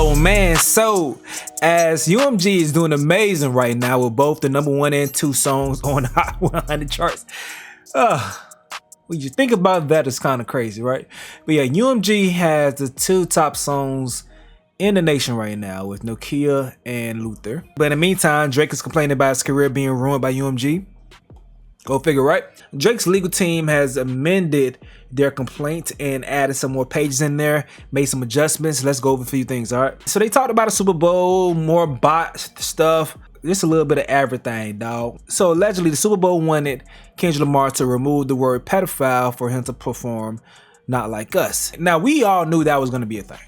Oh man, so as UMG is doing amazing right now with both the #1 and 2 songs on Hot 100 charts. When you think about that, it's kind of crazy, right? But yeah, UMG has the 2 top songs in the nation right now with Nokia and Luther. But in the meantime, Drake is complaining about his career being ruined by UMG. Go figure, right? Drake's legal team has amended their complaint and added some more pages in there, made some adjustments. Let's go over a few things, all right? So they talked about a Super Bowl, more bot stuff, just a little bit of everything, dog. So allegedly, the Super Bowl wanted Kendrick Lamar to remove the word pedophile for him to perform Not Like Us. Now, we all knew that was going to be a thing.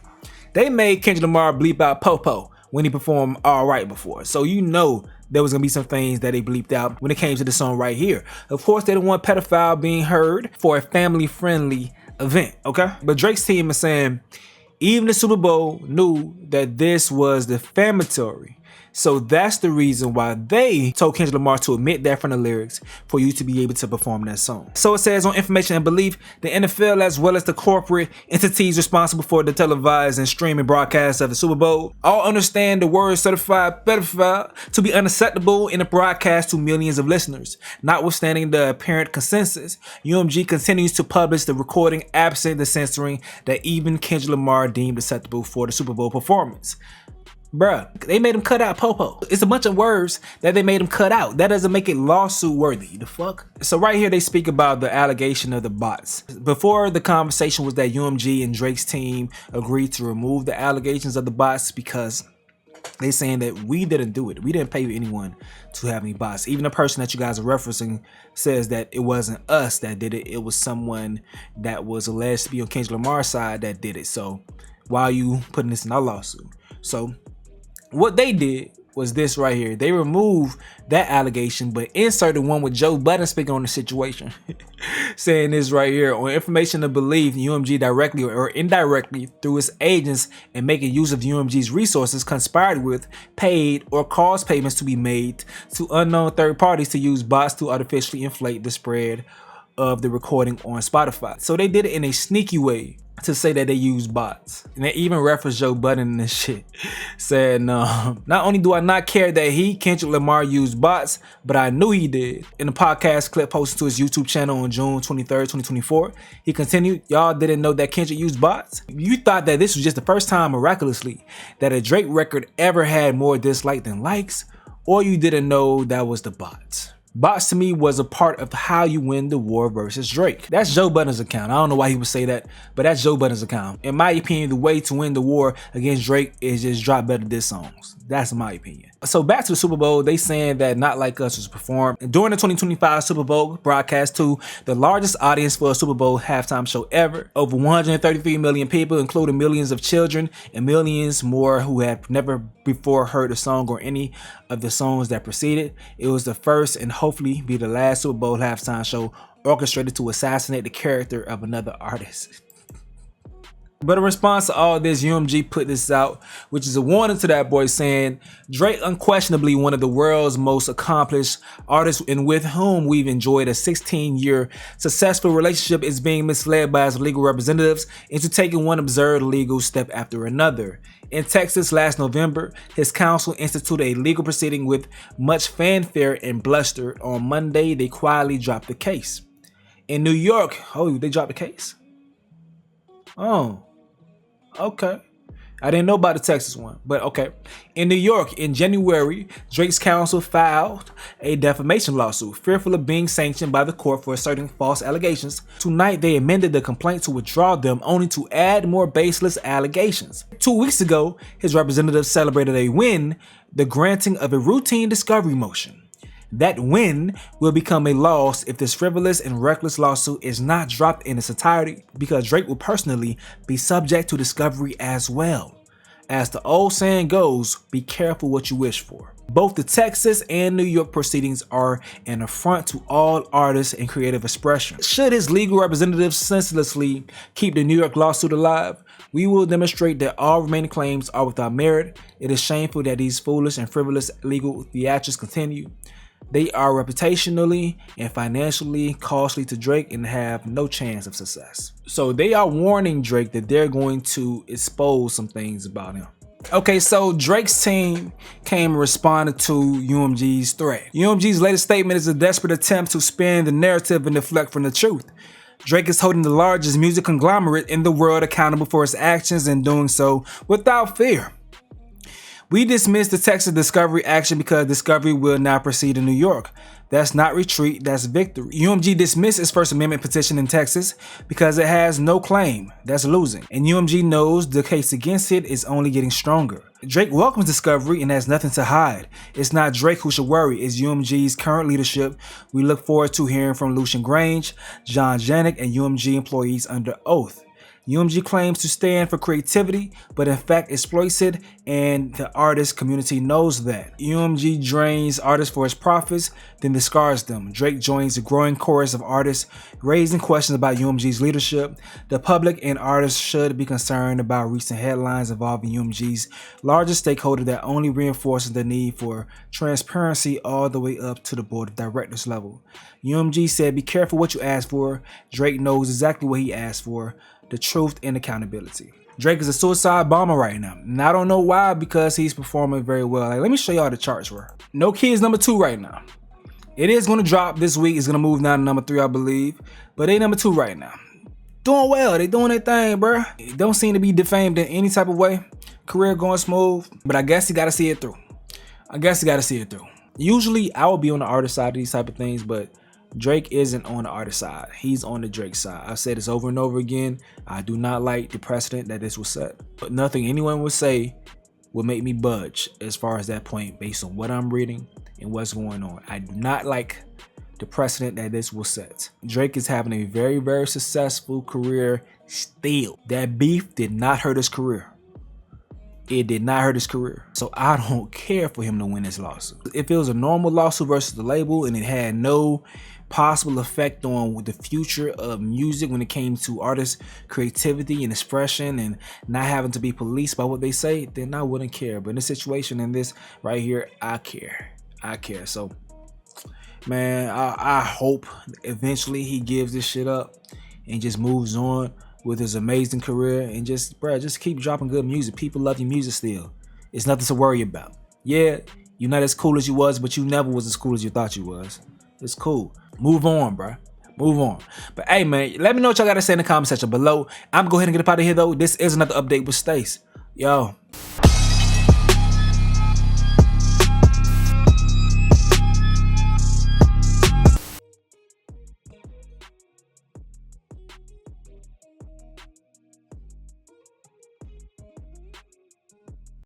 They made Kendrick Lamar bleep out Popo when he performed All Right before. So you know there was gonna be some things that they bleeped out when it came to the song right here. Of course, they didn't want pedophile being heard for a family-friendly event, okay? But Drake's team is saying even the Super Bowl knew that this was defamatory. So that's the reason why they told Kendrick Lamar to omit that from the lyrics for you to be able to perform that song. So it says on information and belief, the NFL as well as the corporate entities responsible for the televised and streaming broadcast of the Super Bowl all understand the word certified pedophile to be unacceptable in a broadcast to millions of listeners. Notwithstanding the apparent consensus, UMG continues to publish the recording absent the censoring that even Kendrick Lamar deemed acceptable for the Super Bowl performance. Bruh, they made him cut out Popo. It's a bunch of words that they made him cut out. That doesn't make it lawsuit worthy. The fuck? So right here they speak about the allegation of the bots. Before the conversation was that UMG and Drake's team agreed to remove the allegations of the bots because they saying that we didn't do it. We didn't pay anyone to have any bots. Even the person that you guys are referencing says that it wasn't us that did it. It was someone that was alleged to be on Kendrick Lamar's side that did it. So why are you putting this in our lawsuit? So what they did was this right here. They removed that allegation, but inserted one with Joe Budden speaking on the situation. Saying this right here, on information to believe UMG directly or indirectly through its agents and making use of UMG's resources conspired with, paid, or caused payments to be made to unknown third parties to use bots to artificially inflate the spread of the recording on Spotify. So they did it in a sneaky way to say that they use bots. And they even referenced Joe Budden in this shit. Said, not only do I not care that Kendrick Lamar, used bots, but I knew he did. In a podcast clip posted to his YouTube channel on June 23rd, 2024, he continued, y'all didn't know that Kendrick used bots? You thought that this was just the first time, miraculously, that a Drake record ever had more dislikes than likes, or you didn't know that was the bots. Bots to me was a part of how you win the war versus Drake. That's Joe Budden's account. I don't know why he would say that, but that's Joe Budden's account. In my opinion, the way to win the war against Drake is just drop better diss songs. That's my opinion. So back to the Super Bowl, they saying that Not Like Us was performed during the 2025 Super Bowl broadcast to the largest audience for a Super Bowl halftime show ever. Over 133 million people, including millions of children and millions more who had never before heard the song or any of the songs that preceded. It was the first and hopefully be the last Super Bowl halftime show orchestrated to assassinate the character of another artist. But in response to all this, UMG put this out, which is a warning to that boy saying, Drake unquestionably one of the world's most accomplished artists and with whom we've enjoyed a 16-year successful relationship is being misled by his legal representatives into taking one absurd legal step after another. In Texas last November, his counsel instituted a legal proceeding with much fanfare and bluster. On Monday, they quietly dropped the case. In New York, they dropped the case? Oh. Okay. I didn't know about the Texas one, but okay. In New York, in January, Drake's counsel filed a defamation lawsuit, fearful of being sanctioned by the court for asserting false allegations. Tonight, they amended the complaint to withdraw them, only to add more baseless allegations. 2 weeks ago, his representatives celebrated a win, the granting of a routine discovery motion. That win will become a loss if this frivolous and reckless lawsuit is not dropped in its entirety, because Drake will personally be subject to discovery as well. As the old saying goes, be careful what you wish for. Both the Texas and New York proceedings are an affront to all artists and creative expression. Should his legal representatives senselessly keep the New York lawsuit alive, we will demonstrate that all remaining claims are without merit. It is shameful that these foolish and frivolous legal theatrics continue. They are reputationally and financially costly to Drake and have no chance of success. So they are warning Drake that they're going to expose some things about him. Okay, so Drake's team came and responded to UMG's threat. UMG's latest statement is a desperate attempt to spin the narrative and deflect from the truth. Drake is holding the largest music conglomerate in the world accountable for his actions and doing so without fear. We dismiss the Texas discovery action because discovery will not proceed in New York. That's not retreat, that's victory. UMG dismissed its First Amendment petition in Texas because it has no claim. That's losing. And UMG knows the case against it is only getting stronger. Drake welcomes discovery and has nothing to hide. It's not Drake who should worry, it's UMG's current leadership. We look forward to hearing from Lucian Grange, John Janik, and UMG employees under oath. UMG claims to stand for creativity, but in fact exploits it, and the artist community knows that. UMG drains artists for its profits, then discards them. Drake joins the growing chorus of artists raising questions about UMG's leadership. The public and artists should be concerned about recent headlines involving UMG's largest stakeholder that only reinforces the need for transparency all the way up to the board of directors level. UMG said, "Be careful what you ask for." Drake knows exactly what he asked for. The truth and accountability. Drake is a suicide bomber right now. And I don't know why, because he's performing very well. Like, let me show y'all the charts bro. No Kid is number 2 right now. It is going to drop this week. It's going to move down to number 3, I believe. But they number 2 right now. Doing well. They doing their thing, bro. It don't seem to be defamed in any type of way. Career going smooth. But I guess you got to see it through. Usually, I would be on the artist side of these type of things, but Drake isn't on the artist side. He's on the Drake side. I've said this over and over again. I do not like the precedent that this was set. But nothing anyone would say will make me budge as far as that point based on what I'm reading and what's going on. I do not like the precedent that this will set. Drake is having a very, very successful career still. That beef did not hurt his career. It did not hurt his career. So I don't care for him to win this lawsuit. If it was a normal lawsuit versus the label and it had no possible effect on the future of music when it came to artists' creativity and expression and not having to be policed by what they say, then I wouldn't care. But in this situation, in this right here, I care. So, man, I hope eventually he gives this shit up and just moves on with his amazing career and just keep dropping good music. People love your music still. It's nothing to worry about. Yeah, you're not as cool as you was, but you never was as cool as you thought you was. It's cool. Move on, bro. Move on. But hey, man, let me know what y'all got to say in the comment section below. I'm going to go ahead and get up out of here, though. This is another update with Stace. Yo.